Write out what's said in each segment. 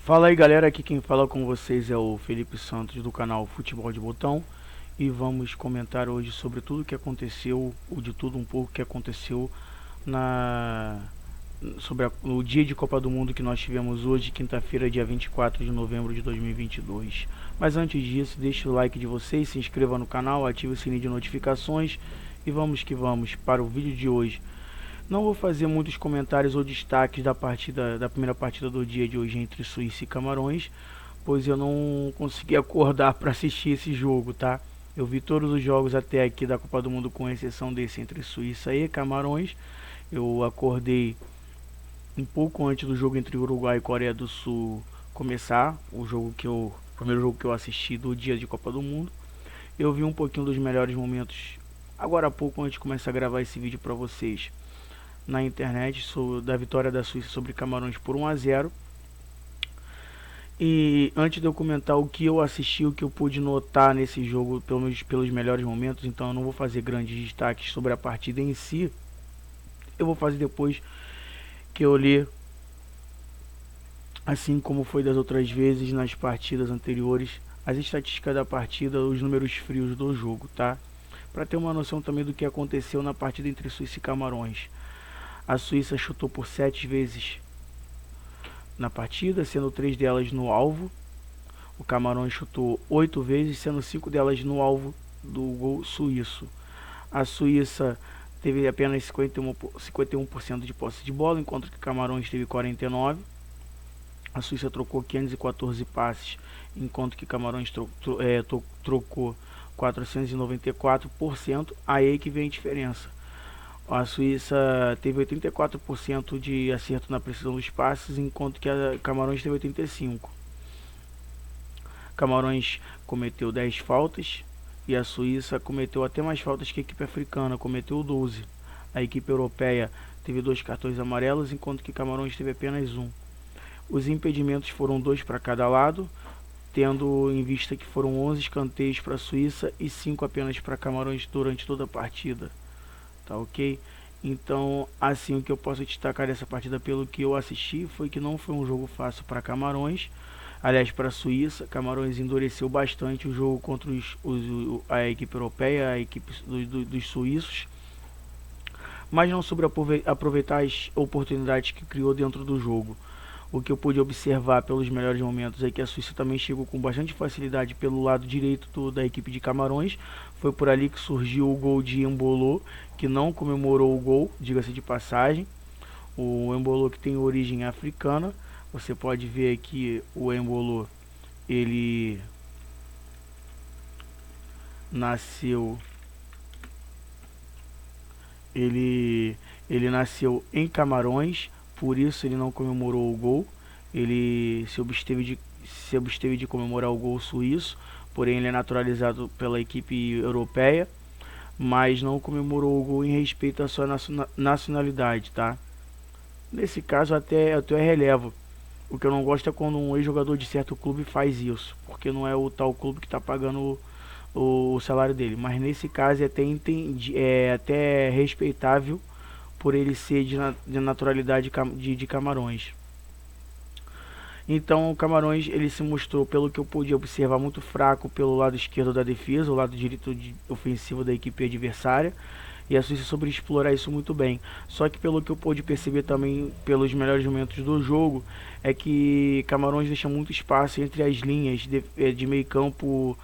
Fala aí galera, aqui quem fala com vocês é o Felipe Santos do canal Futebol de Botão e vamos comentar hoje sobre tudo que aconteceu, ou de tudo um pouco que aconteceu na o dia de Copa do Mundo que nós tivemos hoje, quinta-feira, dia 24 de novembro de 2022. Mas antes disso, deixe o like de vocês, se inscreva no canal, ative o sininho de notificações e vamos que vamos para o vídeo de hoje. Não vou fazer muitos comentários ou destaques da primeira partida do dia de hoje entre Suíça e Camarões, pois eu não consegui acordar para assistir esse jogo, tá? Eu vi todos os jogos até aqui da Copa do Mundo, com exceção desse entre Suíça e Camarões. Eu acordei um pouco antes do jogo entre Uruguai e Coreia do Sul começar, o primeiro jogo que eu assisti do dia de Copa do Mundo. Eu vi um pouquinho dos melhores momentos agora há pouco, antes de começar a gravar esse vídeo para vocês, na internet, da vitória da Suíça sobre Camarões por 1-0. E antes de eu comentar o que eu assisti, o que eu pude notar nesse jogo, pelos melhores momentos, então eu não vou fazer grandes destaques sobre a partida em si. Eu vou fazer depois que eu ler, assim como foi das outras vezes nas partidas anteriores, as estatísticas da partida, os números frios do jogo, tá? Para ter uma noção também do que aconteceu na partida entre Suíça e Camarões. A Suíça chutou por 7 vezes na partida, sendo 3 delas no alvo. O Camarões chutou 8 vezes, sendo 5 delas no alvo do gol suíço. A Suíça teve apenas 51% de posse de bola, enquanto que Camarões teve 49%. A Suíça trocou 514 passes, enquanto que Camarões trocou 494%. Aí que vem a diferença. A Suíça teve 84% de acerto na precisão dos passes, enquanto que a Camarões teve 85%. Camarões cometeu 10 faltas e a Suíça cometeu até mais faltas que a equipe africana, cometeu 12. A equipe europeia teve 2 cartões amarelos, enquanto que Camarões teve apenas 1. Os impedimentos foram 2 para cada lado, tendo em vista que foram 11 escanteios para a Suíça e 5 apenas para Camarões durante toda a partida. Tá ok? Então, assim, o que eu posso destacar dessa partida pelo que eu assisti foi que não foi um jogo fácil para Camarões. Aliás, para a Suíça, Camarões endureceu bastante o jogo contra a equipe europeia, a equipe dos suíços, mas não soube aproveitar as oportunidades que criou dentro do jogo. O que eu pude observar pelos melhores momentos é que a Suíça também chegou com bastante facilidade pelo lado direito da equipe de Camarões. Foi por ali que surgiu o gol de Embolo, que não comemorou o gol, diga-se de passagem. O Embolo, que tem origem africana. Você pode ver aqui o Embolo, ele nasceu nasceu em Camarões, por isso ele não comemorou o gol. Ele se obsteve de comemorar o gol suíço, porém ele é naturalizado pela equipe europeia, mas não comemorou o gol em respeito à sua nacionalidade, tá? Nesse caso até relevo. O que eu não gosto é quando um ex-jogador de certo clube faz isso, porque não é o tal clube que está pagando o salário dele. Mas nesse caso é até respeitável, por ele ser de naturalidade de Camarões. Então o Camarões, ele se mostrou, pelo que eu pude observar, muito fraco pelo lado esquerdo da defesa, o lado direito ofensivo da equipe adversária, e a Suíça soube explorar isso muito bem. Só que pelo que eu pude perceber também pelos melhores momentos do jogo, é que Camarões deixa muito espaço entre as linhas de meio campo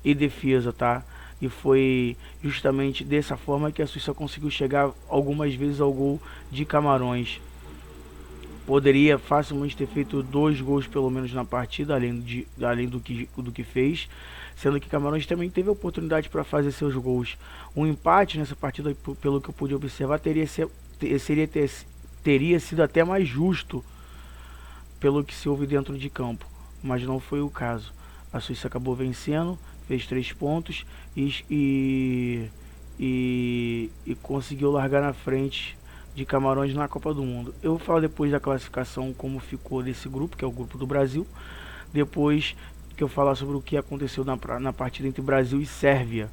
e defesa, tá? E foi justamente dessa forma que a Suíça conseguiu chegar algumas vezes ao gol de Camarões. Poderia facilmente ter feito 2 gols pelo menos na partida, além do que fez, sendo que Camarões também teve a oportunidade para fazer seus gols. Um empate nessa partida, pelo que eu pude observar, teria sido até mais justo pelo que se houve dentro de campo, mas não foi o caso. A Suíça acabou vencendo, fez 3 pontos e conseguiu largar na frente de Camarões na Copa do Mundo. Eu vou falar depois da classificação como ficou desse grupo, que é o grupo do Brasil, depois que eu falar sobre o que aconteceu na partida entre Brasil e Sérvia.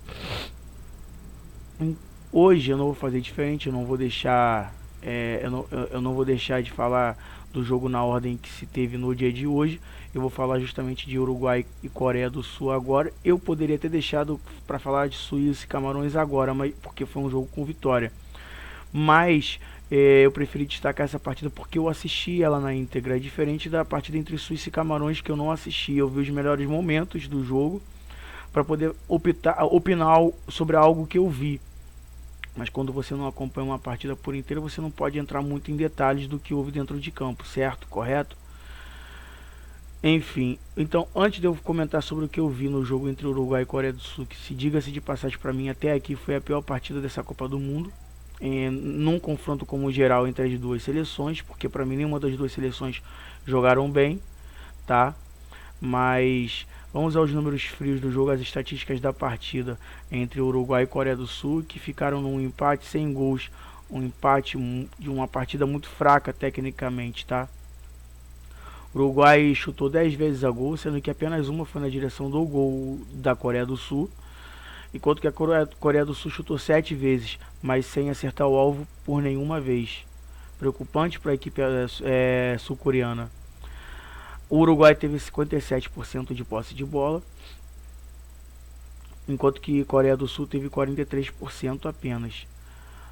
Hoje eu não vou fazer diferente, eu não vou deixar eu não vou deixar de falar do jogo na ordem que se teve no dia de hoje. Eu vou falar justamente de Uruguai e Coreia do Sul agora. Eu poderia ter deixado para falar de Suíça e Camarões agora, mas porque foi um jogo com vitória. Mas eu preferi destacar essa partida porque eu assisti ela na íntegra. É diferente da partida entre Suíça e Camarões, que eu não assisti. Eu vi os melhores momentos do jogo para poder opinar sobre algo que eu vi. Mas quando você não acompanha uma partida por inteira, você não pode entrar muito em detalhes do que houve dentro de campo, certo? Correto? Enfim, então antes de eu comentar sobre o que eu vi no jogo entre Uruguai e Coreia do Sul, que se diga-se de passagem para mim até aqui foi a pior partida dessa Copa do Mundo, num confronto como geral entre as duas seleções, porque para mim nenhuma das duas seleções jogaram bem, tá? Mas vamos aos números frios do jogo, as estatísticas da partida entre Uruguai e Coreia do Sul, que ficaram num empate sem gols, um empate de uma partida muito fraca tecnicamente, tá? O Uruguai chutou 10 vezes a gol, sendo que apenas uma foi na direção do gol da Coreia do Sul, enquanto que a Coreia do Sul chutou 7 vezes, mas sem acertar o alvo por nenhuma vez. Preocupante para a equipe sul-coreana. O Uruguai teve 57% de posse de bola, enquanto que a Coreia do Sul teve 43% apenas.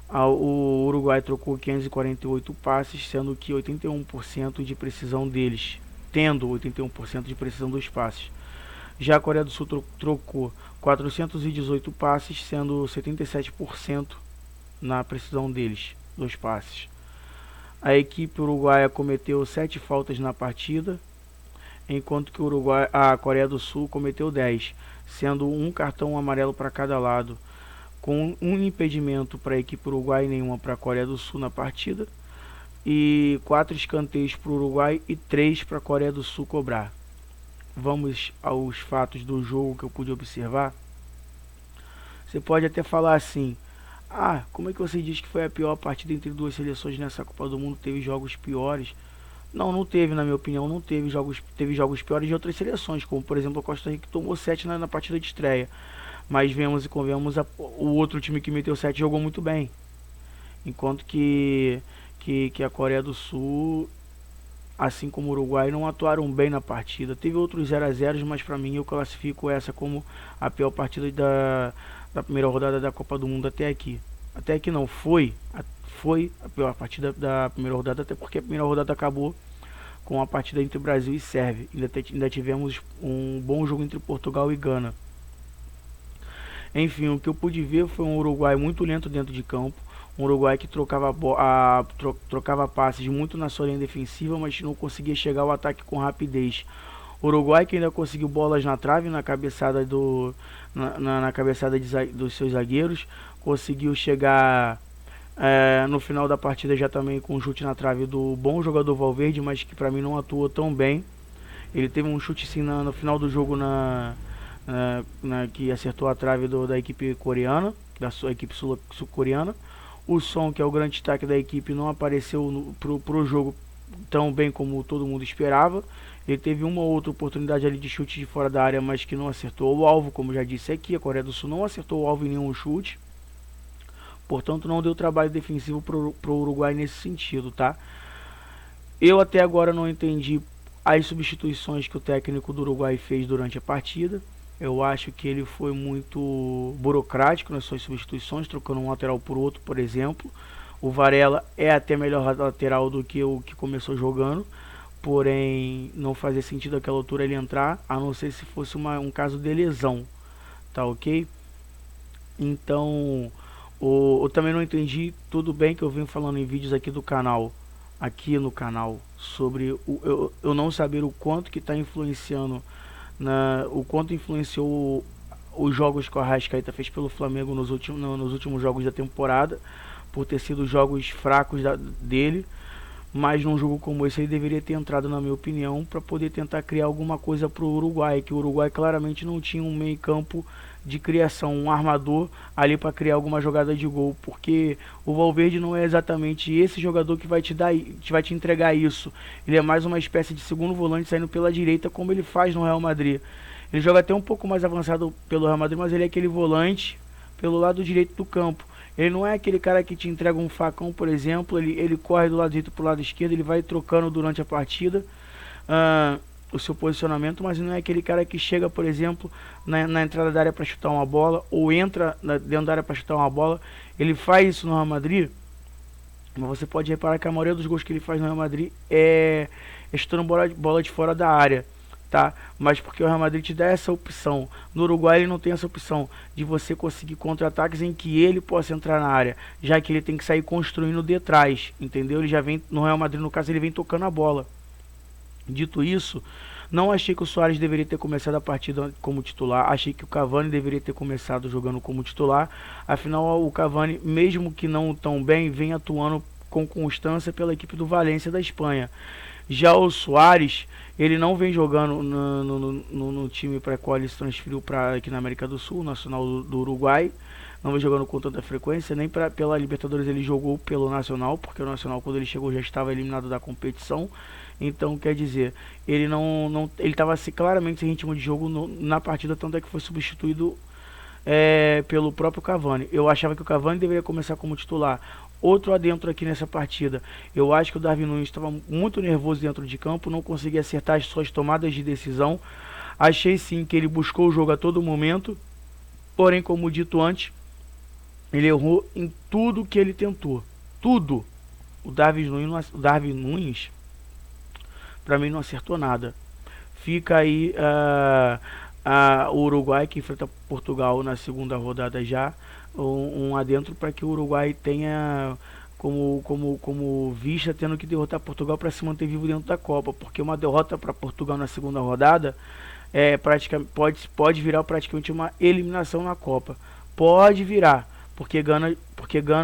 O Uruguai trocou 548 passes, sendo que 81% de precisão deles, tendo 81% de precisão dos passes. Já a Coreia do Sul trocou 418 passes, sendo 77% na precisão deles, dos passes. A equipe uruguaia cometeu 7 faltas na partida, enquanto que a Coreia do Sul cometeu 10, sendo um cartão amarelo para cada lado, com um impedimento para a equipe uruguaia e nenhuma para a Coreia do Sul na partida, e 4 escanteios para o Uruguai e 3 para a Coreia do Sul cobrar. Vamos aos fatos do jogo que eu pude observar. Você pode até falar assim: ah, como é que você diz que foi a pior partida entre duas seleções nessa Copa do Mundo? Teve jogos piores. Não, não teve, na minha opinião, não teve jogos, teve jogos piores de outras seleções, como por exemplo a Costa Rica, que tomou 7 na partida de estreia. Mas vemos e convenhamos, o outro time que meteu 7 jogou muito bem. Enquanto que a Coreia do Sul, assim como o Uruguai, não atuaram bem na partida. Teve outros 0 a 0, mas para mim eu classifico essa como a pior partida da primeira rodada da Copa do Mundo até aqui. Até aqui não, foi a pior partida da primeira rodada, até porque a primeira rodada acabou com a partida entre Brasil e Sérvia. Ainda tivemos um bom jogo entre Portugal e Gana. Enfim, o que eu pude ver foi um Uruguai muito lento dentro de campo, um Uruguai que trocava passes muito na sua linha defensiva, mas não conseguia chegar ao ataque com rapidez. O Uruguai que ainda conseguiu bolas na trave, na cabeçada na cabeçada dos seus zagueiros, conseguiu chegar no final da partida já também com um chute na trave do bom jogador Valverde, mas que para mim não atuou tão bem. Ele teve um chute sim no final do jogo que acertou a trave da equipe coreana, da sua equipe sul-coreana. O Son, que é o grande destaque da equipe, não apareceu pro jogo tão bem como todo mundo esperava. Ele teve uma ou outra oportunidade ali de chute de fora da área, mas que não acertou o alvo, como já disse aqui. A Coreia do Sul não acertou o alvo em nenhum chute, portanto não deu trabalho defensivo pro Uruguai nesse sentido, tá? Eu até agora não entendi as substituições que o técnico do Uruguai fez durante a partida. Eu acho que ele foi muito burocrático nas suas substituições, trocando um lateral por outro, por exemplo. O Varela é até melhor lateral do que o que começou jogando, porém não fazia sentido àquela altura ele entrar, a não ser se fosse um caso de lesão, tá ok? Então, eu também não entendi, tudo bem que eu venho falando em vídeos aqui no canal, sobre eu não saber o quanto que está influenciando, o quanto influenciou os jogos que o Arrascaeta fez pelo Flamengo nos últimos jogos da temporada, por ter sido jogos fracos dele, mas num jogo como esse ele deveria ter entrado, na minha opinião, para poder tentar criar alguma coisa para o Uruguai, que o Uruguai claramente não tinha um meio campo de criação, um armador ali para criar alguma jogada de gol, porque o Valverde não é exatamente esse jogador que vai te entregar isso. Ele é mais uma espécie de segundo volante saindo pela direita, como ele faz no Real Madrid. Ele joga até um pouco mais avançado pelo Real Madrid, mas ele é aquele volante pelo lado direito do campo, Ele não é aquele cara que te entrega um facão, por exemplo, ele corre do lado direito pro lado esquerdo, ele vai trocando durante a partida o seu posicionamento, mas não é aquele cara que chega, por exemplo, na entrada da área para chutar uma bola, ou entra dentro da área para chutar uma bola. Ele faz isso no Real Madrid, mas você pode reparar que a maioria dos gols que ele faz no Real Madrid é chutando bola de fora da área, tá? Mas porque o Real Madrid te dá essa opção. No Uruguai ele não tem essa opção de você conseguir contra-ataques em que ele possa entrar na área, já que ele tem que sair construindo de trás, entendeu? Ele já vem, no Real Madrid no caso, ele vem tocando a bola. Dito isso, não achei que o Suárez deveria ter começado a partida como titular. Achei que o Cavani deveria ter começado jogando como titular. Afinal, o Cavani, mesmo que não tão bem, vem atuando com constância pela equipe do Valência da Espanha. Já o Suárez, ele não vem jogando no time para qual ele se transferiu para aqui na América do Sul, Nacional do Uruguai. Não vem jogando com tanta frequência, nem pela Libertadores ele jogou pelo Nacional, porque o Nacional, quando ele chegou, já estava eliminado da competição. Então, quer dizer, ele ele estava claramente sem ritmo de jogo na partida, tanto é que foi substituído pelo próprio Cavani. Eu achava que o Cavani deveria começar como titular. Outro adentro aqui nessa partida, eu acho que o Darwin Núñez estava muito nervoso dentro de campo, não conseguia acertar as suas tomadas de decisão. Achei sim que ele buscou o jogo a todo momento, porém, como dito antes, ele errou em tudo que ele tentou. Tudo. O Darwin Núñez para mim não acertou nada. Fica aí o Uruguai, que enfrenta Portugal na segunda rodada já, um adentro para que o Uruguai tenha como vista tendo que derrotar Portugal para se manter vivo dentro da Copa, porque uma derrota para Portugal na segunda rodada pode virar praticamente uma eliminação na Copa. Pode virar, porque Gana,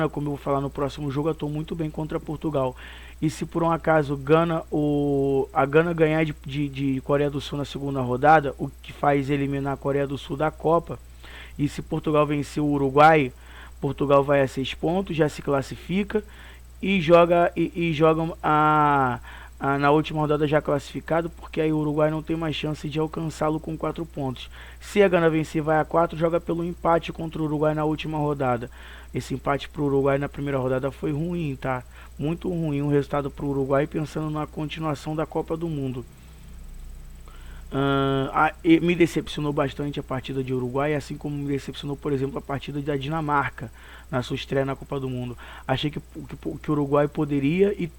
como eu vou falar no próximo jogo, atuou muito bem contra Portugal. E se por um acaso a Gana ganhar de Coreia do Sul na segunda rodada, o que faz eliminar a Coreia do Sul da Copa, e se Portugal vencer o Uruguai, Portugal vai a 6 pontos, já se classifica e joga na última rodada já classificado, porque aí o Uruguai não tem mais chance de alcançá-lo com 4 pontos. Se a Gana vencer, vai a 4, joga pelo empate contra o Uruguai na última rodada. Esse empate para o Uruguai na primeira rodada foi ruim, tá? Muito ruim o resultado para o Uruguai, pensando na continuação da Copa do Mundo. Me decepcionou bastante a partida de Uruguai, assim como me decepcionou, por exemplo, a partida da Dinamarca na sua estreia na Copa do Mundo. Achei que o Uruguai poderia e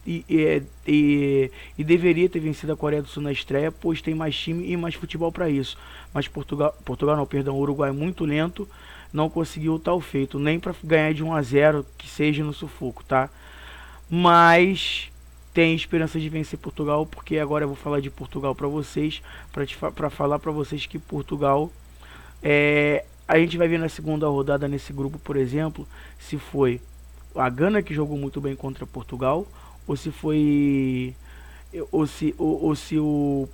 deveria ter vencido a Coreia do Sul na estreia, pois tem mais time e mais futebol para isso. Mas o Uruguai muito lento, não conseguiu tal feito, nem para ganhar de 1-0, que seja no sufoco, tá? Mas tem esperança de vencer Portugal, porque agora eu vou falar de Portugal para vocês, para falar para vocês que Portugal a gente vai ver na segunda rodada nesse grupo, por exemplo, se foi a Gana que jogou muito bem contra Portugal, ou se foi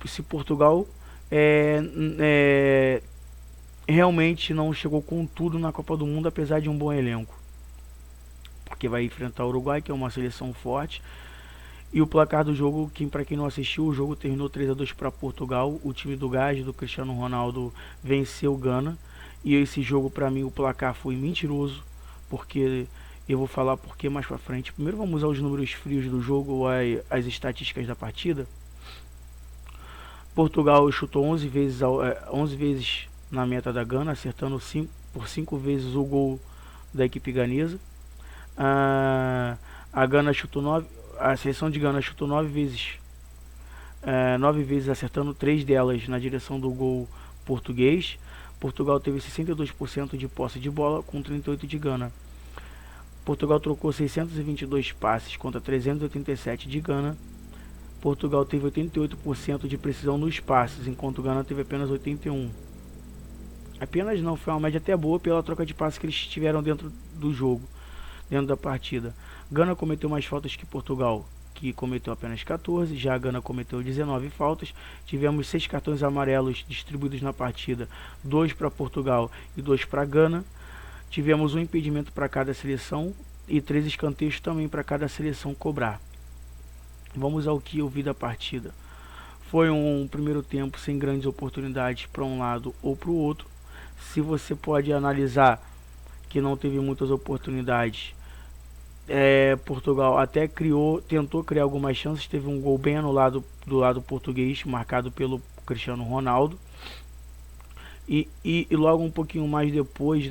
se Portugal realmente não chegou com tudo na Copa do Mundo, apesar de um bom elenco, porque vai enfrentar o Uruguai, que é uma seleção forte. E o placar do jogo, para quem não assistiu, o jogo terminou 3-2 para Portugal. O time do Gás, do Cristiano Ronaldo, venceu o Gana. E esse jogo, para mim, o placar foi mentiroso, porque eu vou falar porque mais para frente. Primeiro vamos usar os números frios do jogo, as estatísticas da partida. Portugal chutou 11 vezes na meta da Gana, acertando por 5 vezes o gol da equipe ganesa. A Gana chutou 9. A seleção de Gana chutou 9 vezes, 9 vezes acertando 3 delas na direção do gol português. Portugal teve 62% de posse de bola com 38% de Gana. Portugal trocou 622 passes contra 387 de Gana. Portugal teve 88% de precisão nos passes, enquanto Gana teve apenas 81%. Apenas não, foi uma média até boa pela troca de passes que eles tiveram dentro do jogo, dentro da partida. Gana cometeu mais faltas que Portugal, que cometeu apenas 14, já a Gana cometeu 19 faltas. Tivemos 6 cartões amarelos distribuídos na partida, 2 para Portugal e 2 para Gana. Tivemos um impedimento para cada seleção e 3 escanteios também para cada seleção cobrar. Vamos ao que eu vi da partida. Foi um primeiro tempo sem grandes oportunidades para um lado ou para o outro. Se você pode analisar que não teve muitas oportunidades. Portugal até tentou criar algumas chances, teve um gol bem anulado do lado português, marcado pelo Cristiano Ronaldo. E logo um pouquinho mais depois,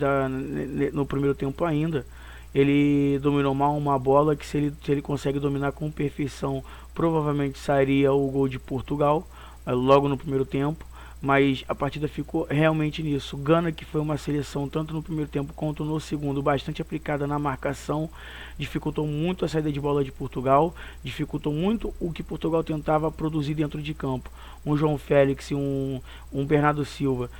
no primeiro tempo ainda, ele dominou mal uma bola que se ele consegue dominar com perfeição, provavelmente sairia o gol de Portugal, logo no primeiro tempo. Mas a partida ficou realmente nisso. Gana, que foi uma seleção tanto no primeiro tempo quanto no segundo bastante aplicada na marcação, dificultou muito a saída de bola de Portugal, dificultou muito o que Portugal tentava produzir dentro de campo. Um João Félix, um Bernardo Silva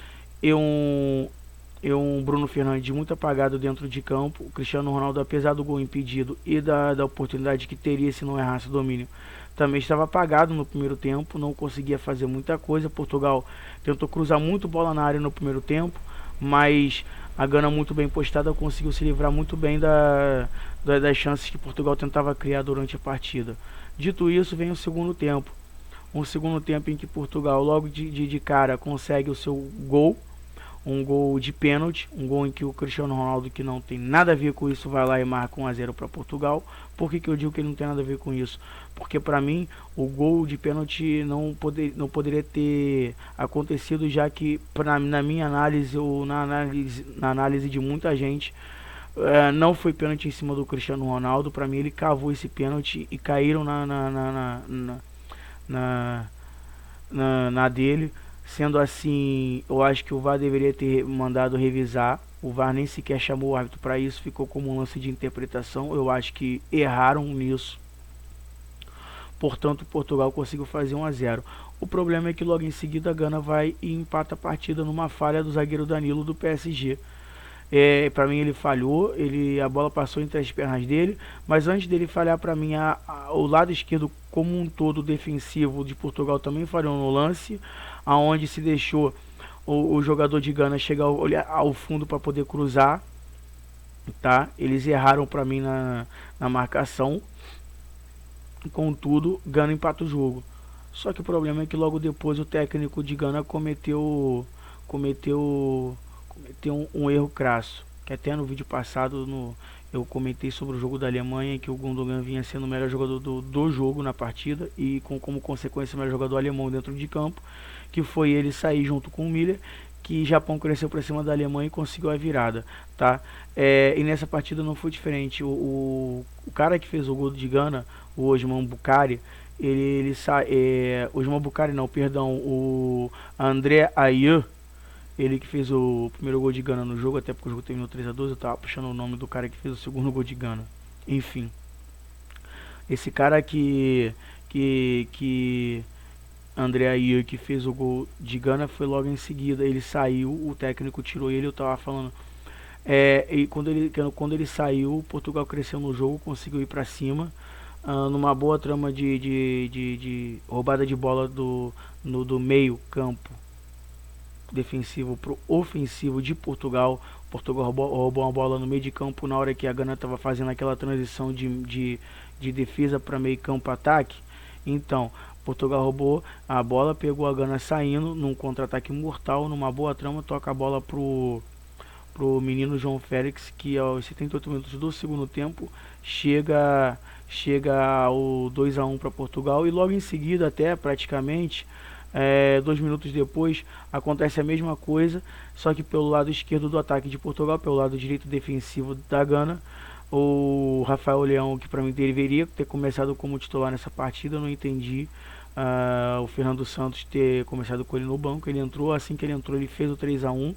e um Bruno Fernandes muito apagado dentro de campo. O Cristiano Ronaldo, apesar do gol impedido e da oportunidade que teria se não errasse o domínio, também estava apagado no primeiro tempo, não conseguia fazer muita coisa. Portugal tentou cruzar muito bola na área no primeiro tempo, mas a Gana, muito bem postada, conseguiu se livrar muito bem das chances que Portugal tentava criar durante a partida. Dito isso, vem o segundo tempo. Um segundo tempo em que Portugal logo de cara consegue o seu gol, um gol de pênalti, um gol em que o Cristiano Ronaldo, que não tem nada a ver com isso, vai lá e marca 1 a 0 para Portugal. Por que eu digo que ele não tem nada a ver com isso? Porque para mim o gol de pênalti não poderia ter acontecido, já que na minha análise, ou na análise de muita gente, não foi pênalti em cima do Cristiano Ronaldo. Para mim ele cavou esse pênalti e caíram na dele. Sendo assim, eu acho que o VAR deveria ter mandado revisar. O VAR nem sequer chamou o árbitro para isso, ficou como um lance de interpretação. Eu acho que erraram nisso. Portanto, Portugal conseguiu fazer 1 a 0. O problema é que logo em seguida a Gana vai e empata a partida numa falha do zagueiro Danilo do PSG. Para mim ele falhou, a bola passou entre as pernas dele, mas antes dele falhar, para mim o lado esquerdo como um todo defensivo de Portugal também falhou no lance, aonde se deixou o jogador de Gana chegar ao fundo para poder cruzar, tá? Eles erraram para mim na marcação. Contudo, Gana empata o jogo. Só que o problema é que logo depois o técnico de Gana cometeu um erro crasso, que até no vídeo passado eu comentei sobre o jogo da Alemanha, que o Gundogan vinha sendo o melhor jogador do jogo na partida e como consequência o melhor jogador alemão dentro de campo, que foi ele sair junto com o Miller, que o Japão cresceu para cima da Alemanha e conseguiu a virada, tá? E nessa partida não foi diferente. O cara que fez o gol de Gana, o Osman Bukhari, Osman Bukhari não, perdão, o André Ayew, ele que fez o primeiro gol de Gana no jogo, até porque o jogo terminou 3 a 2, eu tava puxando o nome do cara que fez o segundo gol de Gana. Enfim, esse cara que André Ayew, que fez o gol de Gana, foi logo em seguida, ele saiu, o técnico tirou ele, eu tava falando. E quando ele saiu, Portugal cresceu no jogo, conseguiu ir para cima, numa boa trama de roubada de bola do meio campo defensivo pro ofensivo de Portugal. Portugal roubou uma bola no meio de campo na hora que a Gana estava fazendo aquela transição de defesa para meio campo ataque. Então Portugal roubou a bola, pegou a Gana saindo num contra-ataque mortal, numa boa trama, toca a bola pro menino João Félix, que aos 78 minutos do segundo tempo chega ao 2 a 1 para Portugal. E logo em seguida, até praticamente 2 minutos depois, acontece a mesma coisa, só que pelo lado esquerdo do ataque de Portugal, pelo lado direito defensivo da Gana. O Rafael Leão, que para mim deveria ter começado como titular nessa partida, eu não entendi o Fernando Santos ter começado com ele no banco. Ele entrou, assim que ele entrou, ele fez o 3 a 1.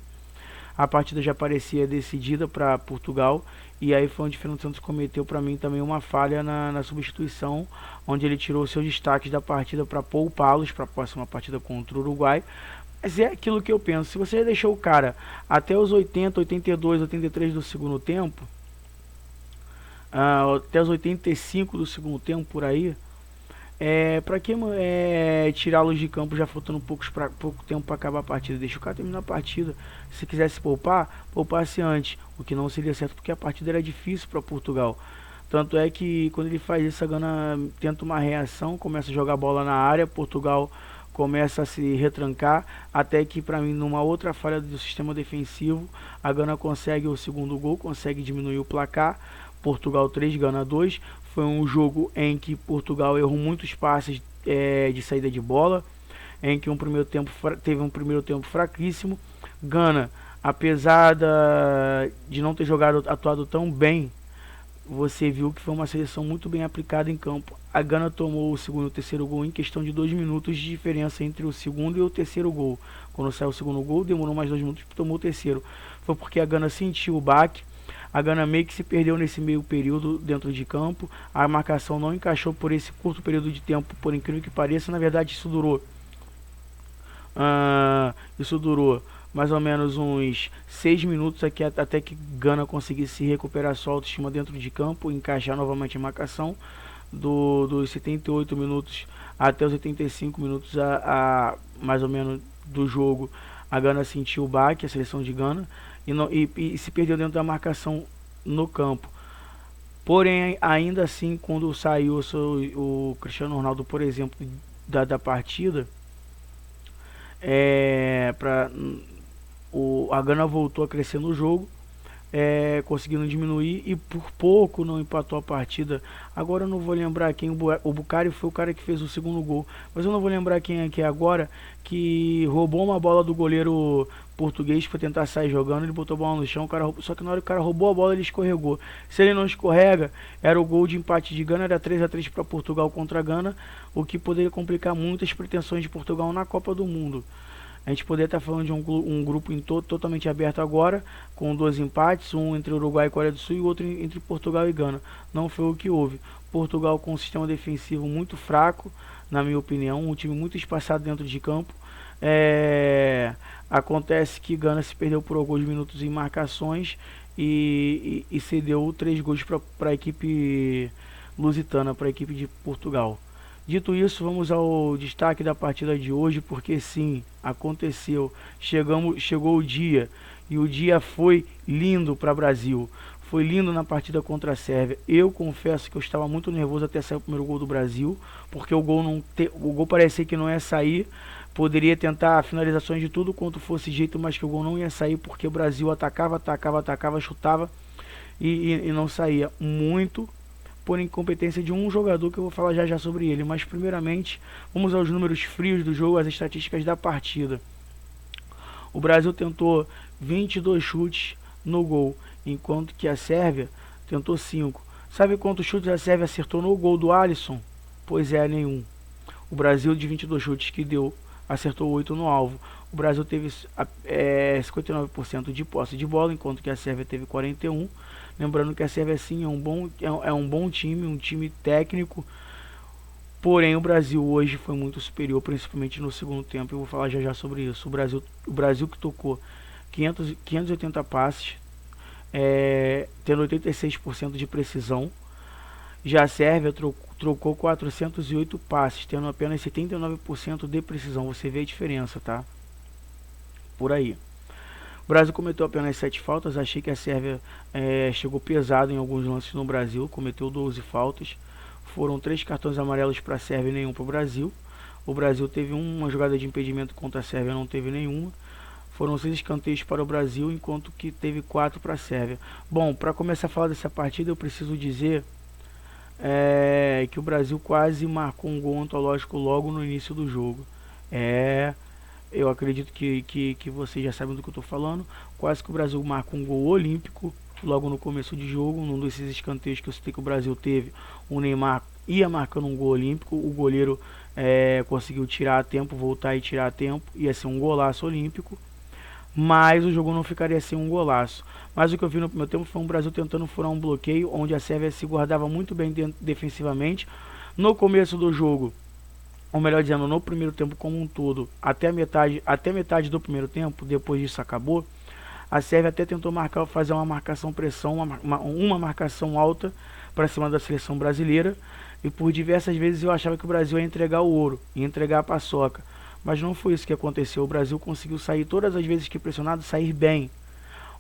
A partida já parecia decidida para Portugal, e aí foi onde Fernando Santos cometeu para mim também uma falha na substituição, onde ele tirou seus destaques da partida para poupá-los para a próxima partida contra o Uruguai. Mas é aquilo que eu penso, se você deixou o cara até os 80, 82, 83 do segundo tempo, até os 85 do segundo tempo por aí, pra que tirá-los de campo já faltando pouco tempo para acabar a partida? Deixa o cara terminar a partida. Se quisesse poupar, poupasse antes, o que não seria certo, porque a partida era difícil para Portugal. Tanto é que quando ele faz isso, a Gana tenta uma reação, começa a jogar bola na área. Portugal começa a se retrancar, até que, para mim, numa outra falha do sistema defensivo, a Gana consegue o segundo gol, consegue diminuir o placar. Portugal 3, Gana 2. Foi um jogo em que Portugal errou muitos passes de saída de bola, em que teve um primeiro tempo fraquíssimo. Gana, apesar de não ter atuado tão bem, você viu que foi uma seleção muito bem aplicada em campo. A Gana tomou o segundo e o terceiro gol em questão de 2 minutos de diferença entre o segundo e o terceiro gol. Quando saiu o segundo gol, demorou mais 2 minutos e tomou o terceiro. Foi porque a Gana sentiu o baque. A Gana meio que se perdeu nesse meio período dentro de campo. A marcação não encaixou por esse curto período de tempo, por incrível que pareça. Na verdade, isso durou mais ou menos uns 6 minutos aqui, até que Gana conseguisse se recuperar sua autoestima dentro de campo, encaixar novamente a marcação. Dos 78 minutos até os 85 minutos mais ou menos do jogo, a Gana sentiu o baque, a seleção de Gana, e se perdeu dentro da marcação no campo. Porém, ainda assim, quando saiu o Cristiano Ronaldo, por exemplo, da partida, a Gana voltou a crescer no jogo, conseguindo diminuir, e por pouco não empatou a partida. Agora eu não vou lembrar quem. O Bucari foi o cara que fez o segundo gol, mas eu não vou lembrar quem é que é agora, que roubou uma bola do goleiro português para tentar sair jogando. Ele botou a bola no chão, só que na hora que o cara roubou a bola, ele escorregou. Se ele não escorrega, era o gol de empate de Gana, era 3-3 para Portugal contra a Gana, o que poderia complicar muito as pretensões de Portugal na Copa do Mundo. A gente poderia estar falando de um grupo totalmente aberto agora, com 2 empates, um entre Uruguai e Coreia do Sul e outro entre Portugal e Gana. Não foi o que houve. Portugal com um sistema defensivo muito fraco, na minha opinião, um time muito espaçado dentro de campo. Acontece que Gana se perdeu por alguns minutos em marcações e cedeu 3 gols para a equipe lusitana, para a equipe de Portugal. Dito isso, vamos ao destaque da partida de hoje, porque sim, aconteceu. Chegou o dia, e o dia foi lindo para o Brasil. Foi lindo na partida contra a Sérvia. Eu confesso que eu estava muito nervoso até sair o primeiro gol do Brasil, porque o gol parecia que não ia sair. Poderia tentar finalizações de tudo quanto fosse jeito, mas que o gol não ia sair, porque o Brasil atacava, chutava e não saía. Muito por incompetência de um jogador, que eu vou falar já sobre ele. Mas primeiramente, vamos aos números frios do jogo, as estatísticas da partida. O Brasil tentou 22 chutes no gol, enquanto que a Sérvia tentou 5. Sabe quantos chutes a Sérvia acertou no gol do Alisson? Pois é, nenhum. O Brasil, de 22 chutes que deu, acertou 8 no alvo. O Brasil teve 59% de posse de bola, enquanto que a Sérvia teve 41%. Lembrando que a Sérvia sim é um bom time, um time técnico. Porém, o Brasil hoje foi muito superior, principalmente no segundo tempo. Eu vou falar já sobre isso. O Brasil que tocou 580 passes, tendo 86% de precisão. Já a Sérvia trocou 408 passes, tendo apenas 79% de precisão. Você vê a diferença, tá? Por aí. O Brasil cometeu apenas 7 faltas. Achei que a Sérvia chegou pesado em alguns lances no Brasil. Cometeu 12 faltas. Foram 3 cartões amarelos para a Sérvia e nenhum para o Brasil. O Brasil teve uma jogada de impedimento contra a Sérvia, não teve nenhuma. Foram 6 escanteios para o Brasil, enquanto que teve 4 para a Sérvia. Bom, para começar a falar dessa partida, eu preciso dizer que o Brasil quase marcou um gol antológico logo no início do jogo. Eu acredito que vocês já sabem do que eu estou falando. Quase que o Brasil marca um gol olímpico logo no começo de jogo. Num desses escanteios que eu citei que o Brasil teve, o Neymar ia marcando um gol olímpico. O goleiro conseguiu tirar a tempo, voltar e tirar a tempo. Ia ser um golaço olímpico. Mas o jogo não ficaria sem um golaço. Mas o que eu vi no primeiro tempo foi um Brasil tentando furar um bloqueio, onde a Sérvia se guardava muito bem defensivamente. No começo do jogo, ou melhor dizendo, no primeiro tempo como um todo, até metade do primeiro tempo, depois disso acabou, a Sérvia até tentou fazer uma marcação-pressão, uma marcação alta para cima da seleção brasileira, e por diversas vezes eu achava que o Brasil ia entregar o ouro, ia entregar a paçoca, mas não foi isso que aconteceu. O Brasil conseguiu sair todas as vezes que pressionado, sair bem.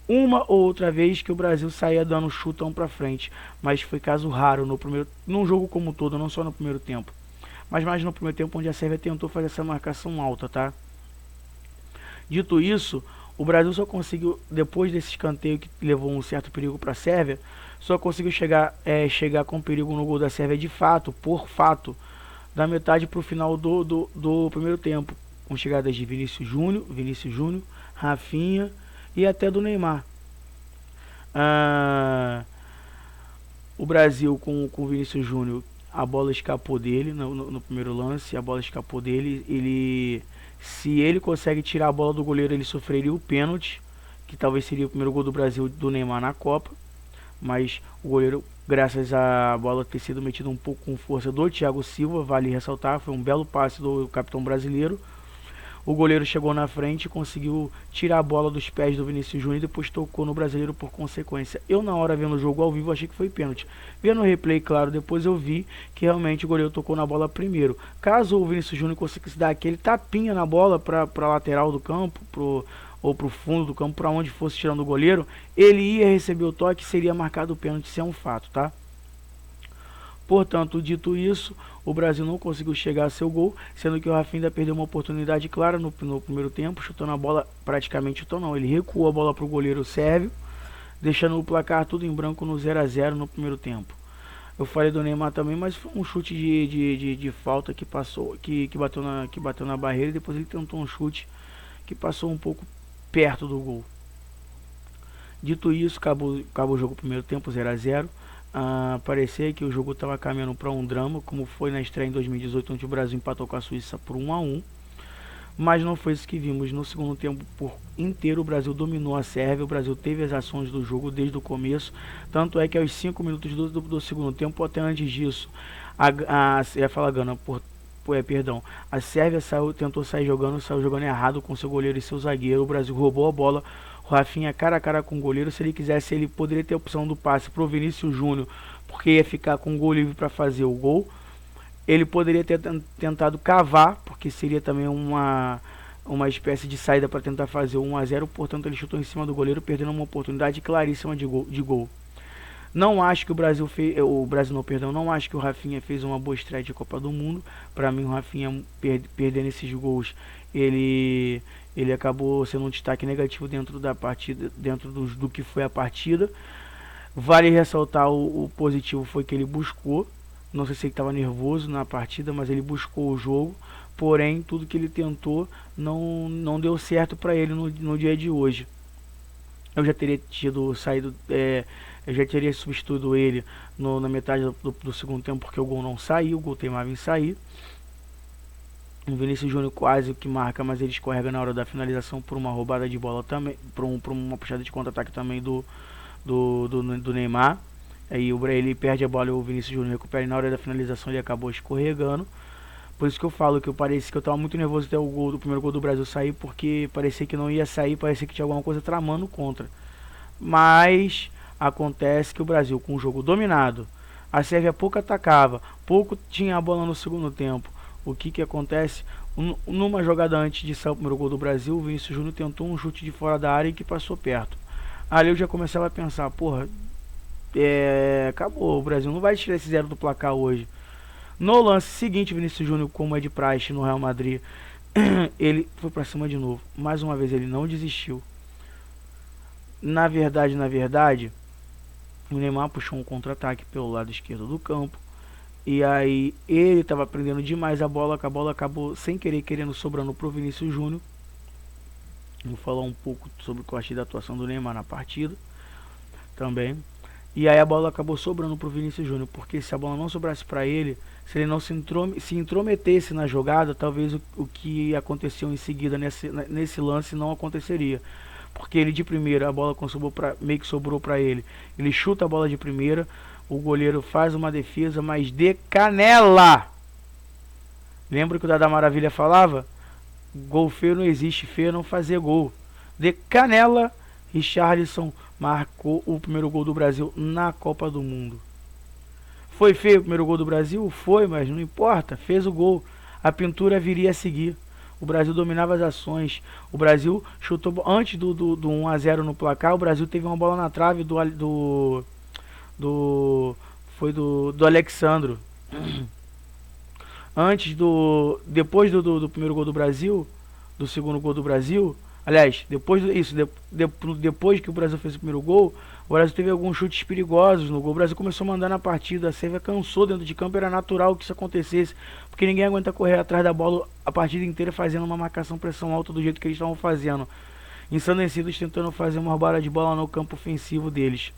Uma ou outra vez que o Brasil saía dando chutão para frente, mas foi caso raro no jogo como um todo, não só no primeiro tempo. mas mais no primeiro tempo, onde a Sérvia tentou fazer essa marcação alta, tá? Dito isso, o Brasil só conseguiu, depois desse escanteio que levou um certo perigo para a Sérvia, só conseguiu chegar com perigo no gol da Sérvia de fato, por fato, da metade para o final do primeiro tempo, com chegadas de Vinícius Júnior, Rafinha e até do Neymar. O Brasil com o Vinícius Júnior, a bola escapou dele no primeiro lance, a bola escapou dele, se ele consegue tirar a bola do goleiro, ele sofreria o pênalti, que talvez seria o primeiro gol do Brasil do Neymar na Copa, mas o goleiro, graças à bola ter sido metida um pouco com força do Thiago Silva, vale ressaltar, foi um belo passe do capitão brasileiro. O goleiro chegou na frente e conseguiu tirar a bola dos pés do Vinícius Júnior e depois tocou no brasileiro por consequência. Eu, na hora, vendo o jogo ao vivo, achei que foi pênalti. Vendo o replay, claro, depois eu vi que realmente o goleiro tocou na bola primeiro. Caso o Vinícius Júnior conseguisse dar aquele tapinha na bola para a lateral do campo, ou para o fundo do campo, para onde fosse tirando o goleiro, ele ia receber o toque e seria marcado o pênalti, isso é um fato, tá? Portanto, dito isso, o Brasil não conseguiu chegar a seu gol, sendo que o Rafinha ainda perdeu uma oportunidade clara no primeiro tempo, chutando a bola, praticamente chutou não, ele recuou a bola para o goleiro sérvio, deixando o placar tudo em branco no 0 a 0 no primeiro tempo. Eu falei do Neymar também, mas foi um chute de falta que passou, que bateu na barreira, e depois ele tentou um chute que passou um pouco perto do gol. Dito isso, acabou o jogo primeiro tempo 0 a 0. Parecia que o jogo estava caminhando para um drama, como foi na estreia em 2018, onde o Brasil empatou com a Suíça por 1 a 1. Mas não foi isso que vimos. No segundo tempo por inteiro, o Brasil dominou a Sérvia, o Brasil teve as ações do jogo desde o começo, tanto é que aos 5 minutos do segundo tempo, até antes disso, a Sérvia tentou sair jogando, saiu jogando errado com seu goleiro e seu zagueiro, o Brasil roubou a bola, o Rafinha cara a cara com o goleiro, se ele quisesse ele poderia ter a opção do passe pro Vinícius Júnior, porque ia ficar com o gol livre para fazer o gol. Ele poderia ter tentado cavar, porque seria também uma espécie de saída para tentar fazer o 1 a 0, portanto ele chutou em cima do goleiro, perdendo uma oportunidade claríssima de gol. Não acho que não acho que o Rafinha fez uma boa estreia de Copa do Mundo. Para mim o Rafinha perdendo esses gols, ele acabou sendo um destaque negativo dentro da partida, dentro do que foi a partida. Vale ressaltar o positivo foi que ele buscou, não sei se ele estava nervoso na partida, mas ele buscou o jogo, porém tudo que ele tentou não deu certo para ele no dia de hoje. Eu já teria eu já teria substituído ele na metade do segundo tempo, porque o gol não saiu, o gol teimava em sair. O Vinícius Júnior quase que marca, mas ele escorrega na hora da finalização por uma roubada de bola também, por uma puxada de contra-ataque também do Neymar. Aí ele perde a bola e o Vinícius Júnior recupera, e na hora da finalização ele acabou escorregando. Por isso que eu falo que parecia que eu estava muito nervoso até o primeiro gol do Brasil sair, porque parecia que não ia sair, parecia que tinha alguma coisa tramando contra. Mas acontece que o Brasil, com o jogo dominado, a Sérvia pouco atacava, pouco tinha a bola no segundo tempo. O que acontece? Numa jogada antes de sair o primeiro gol do Brasil, o Vinícius Júnior tentou um chute de fora da área e que passou perto. Ali eu já começava a pensar, porra, acabou, o Brasil não vai tirar esse 0 do placar hoje. No lance seguinte, Vinícius Júnior, como é de praxe no Real Madrid, ele foi pra cima de novo. Mais uma vez ele não desistiu. Na verdade, o Neymar puxou um contra-ataque pelo lado esquerdo do campo. E aí ele estava prendendo demais a bola, que a bola acabou sem querendo sobrando pro Vinícius Júnior. Vou falar um pouco sobre o que eu achei da atuação do Neymar na partida também. E aí a bola acabou sobrando pro Vinícius Júnior, porque se a bola não sobrasse para ele, se ele não se intrometesse na jogada, talvez o que aconteceu em seguida nesse lance não aconteceria. Porque ele de primeira, a bola meio que sobrou para ele. Ele chuta a bola de primeira, o goleiro faz uma defesa, mas de canela. Lembra que o Dada Maravilha falava? Gol feio não existe, feio não fazer gol. De canela, Richarlison marcou o primeiro gol do Brasil na Copa do Mundo. Foi feio o primeiro gol do Brasil? Foi, mas não importa, fez o gol. A pintura viria a seguir. O Brasil dominava as ações. O Brasil chutou antes do 1 a 0 no placar. O Brasil teve uma bola na trave do Alexandro. Depois do primeiro gol do Brasil, do segundo gol do Brasil, aliás, depois que o Brasil fez o primeiro gol, o Brasil teve alguns chutes perigosos no gol. O Brasil começou a mandar na partida, a Sérvia cansou dentro de campo, era natural que isso acontecesse, porque ninguém aguenta correr atrás da bola a partida inteira fazendo uma marcação pressão alta do jeito que eles estavam fazendo. Ensandecidos tentando fazer uma roubada de bola no campo ofensivo deles.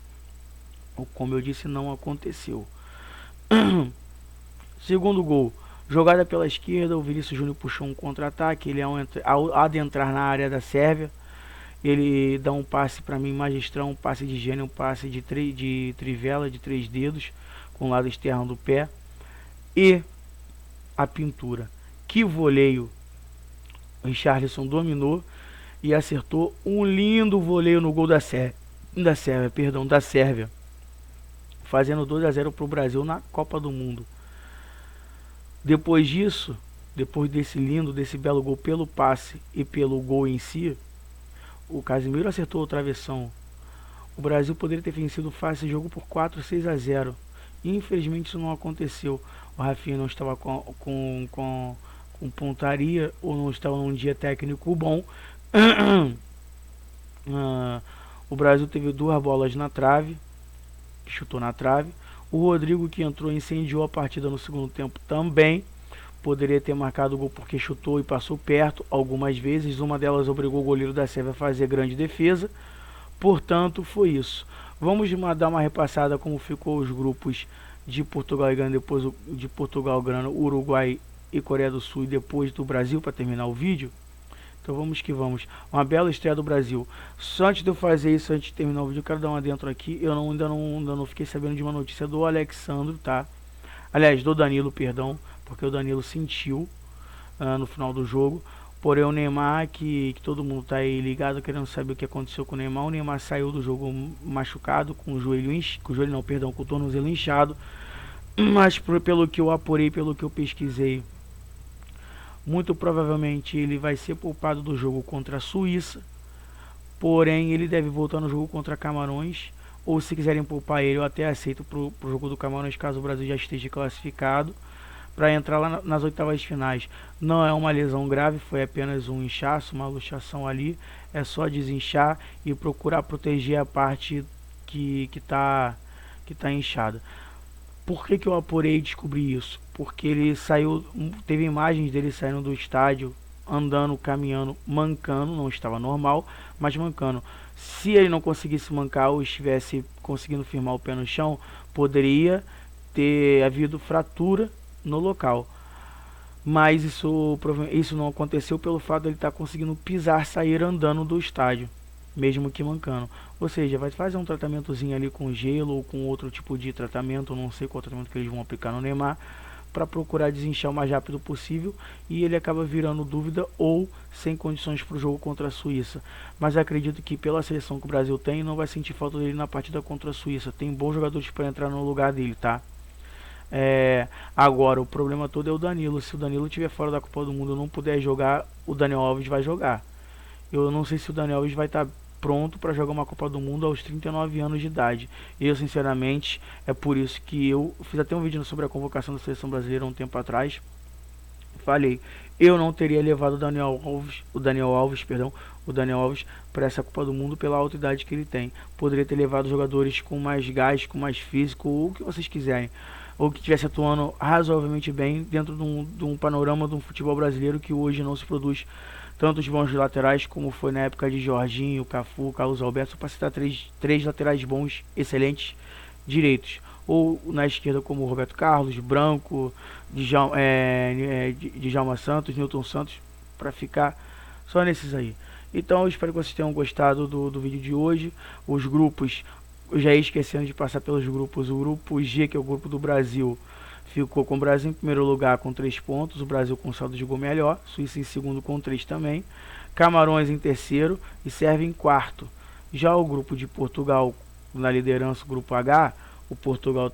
Como eu disse, não aconteceu. Segundo gol, jogada pela esquerda, o Vinícius Júnior puxou um contra-ataque, ele ao adentrar na área da Sérvia, ele dá um passe para mim magistral, um passe de gênio, um passe de trivela, de 3 dedos, com o lado externo do pé, e a pintura. Que voleio! O Richarlison dominou e acertou um lindo voleio no gol da Sérvia, fazendo 2-0 para o Brasil na Copa do Mundo. Depois disso, depois desse belo gol pelo passe e pelo gol em si, o Casemiro acertou o travessão. O Brasil poderia ter vencido fácil esse jogo por 4-6-0. Infelizmente isso não aconteceu. O Rafinha não estava com pontaria, ou não estava num dia técnico bom. O Brasil teve 2 bolas na trave, chutou na trave. O Rodrigo, que entrou, incendiou a partida no segundo tempo também. Poderia ter marcado o gol porque chutou e passou perto algumas vezes. Uma delas obrigou o goleiro da Sérvia a fazer grande defesa. Portanto, foi isso. Vamos dar uma repassada como ficou os grupos de Portugal e Gana, depois de Portugal, Gana, Uruguai e Coreia do Sul, e depois do Brasil, para terminar o vídeo. Então vamos que vamos. Uma bela estreia do Brasil. Só antes de eu fazer isso, antes de terminar o vídeo, eu quero dar uma dentro aqui. Eu ainda não fiquei sabendo de uma notícia do Alexandro, tá? Aliás, do Danilo, perdão, porque o Danilo sentiu no final do jogo. Porém, o Neymar, que todo mundo tá aí ligado, querendo saber o que aconteceu com o Neymar. O Neymar saiu do jogo machucado, com o tornozelo inchado. Mas pelo que eu apurei, pelo que eu pesquisei, muito provavelmente ele vai ser poupado do jogo contra a Suíça. Porém, ele deve voltar no jogo contra Camarões. Ou se quiserem poupar ele, eu até aceito pro jogo do Camarões, caso o Brasil já esteja classificado, para entrar lá nas oitavas finais. Não é uma lesão grave, foi apenas um inchaço, uma luxação ali. É só desinchar e procurar proteger a parte que tá inchada. Por que eu apurei e descobri isso? Porque ele saiu, teve imagens dele saindo do estádio, andando, caminhando, mancando, não estava normal, mas mancando. Se ele não conseguisse mancar ou estivesse conseguindo firmar o pé no chão, poderia ter havido fratura no local. Mas isso não aconteceu pelo fato de ele estar conseguindo pisar, sair andando do estádio, mesmo que mancando. Ou seja, vai fazer um tratamentozinho ali com gelo ou com outro tipo de tratamento, não sei qual tratamento que eles vão aplicar no Neymar, para procurar desinchar o mais rápido possível, e ele acaba virando dúvida ou sem condições para o jogo contra a Suíça. Mas acredito que pela seleção que o Brasil tem, não vai sentir falta dele na partida contra a Suíça. Tem bons jogadores para entrar no lugar dele, tá? Agora, o problema todo é o Danilo. Se o Danilo estiver fora da Copa do Mundo e não puder jogar, o Daniel Alves vai jogar. Eu não sei se o Daniel Alves vai estar pronto para jogar uma Copa do Mundo aos 39 anos de idade. Eu, sinceramente, é por isso que eu fiz até um vídeo sobre a convocação da seleção brasileira um tempo atrás. Falei, eu não teria levado o Daniel Alves para essa Copa do Mundo pela alta idade que ele tem. Poderia ter levado jogadores com mais gás, com mais físico, ou o que vocês quiserem, ou que estivesse atuando razoavelmente bem dentro de um panorama de um futebol brasileiro que hoje não se produz tantos bons laterais como foi na época de Jorginho, Cafu, Carlos Alberto, para citar três laterais bons, excelentes, direitos. Ou na esquerda como Roberto Carlos, Branco, Djalma Santos, Nilton Santos, para ficar só nesses aí. Então eu espero que vocês tenham gostado do vídeo de hoje. Os grupos, eu já ia esquecendo de passar pelos grupos. O grupo G, que é o grupo do Brasil, ficou com o Brasil em primeiro lugar com 3 pontos, o Brasil com saldo de gol melhor, Suíça em segundo com 3 também, Camarões em terceiro e Sérvia em quarto. Já o grupo de Portugal na liderança, o grupo H, o Portugal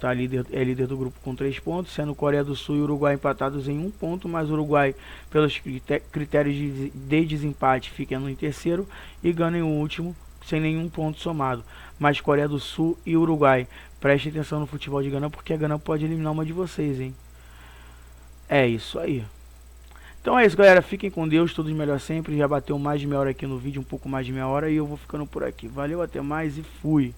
é líder do grupo com 3 pontos, sendo Coreia do Sul e Uruguai empatados em 1 ponto, mas o Uruguai, pelos critérios de desempate, fica em terceiro, e Gana em último, sem nenhum ponto somado. Mas Coreia do Sul e Uruguai, preste atenção no futebol de Gana, porque a Gana pode eliminar uma de vocês, hein? É isso aí. Então é isso, galera. Fiquem com Deus, todos melhor sempre. Já bateu mais de meia hora aqui no vídeo, um pouco mais de meia hora, e eu vou ficando por aqui. Valeu, até mais e fui.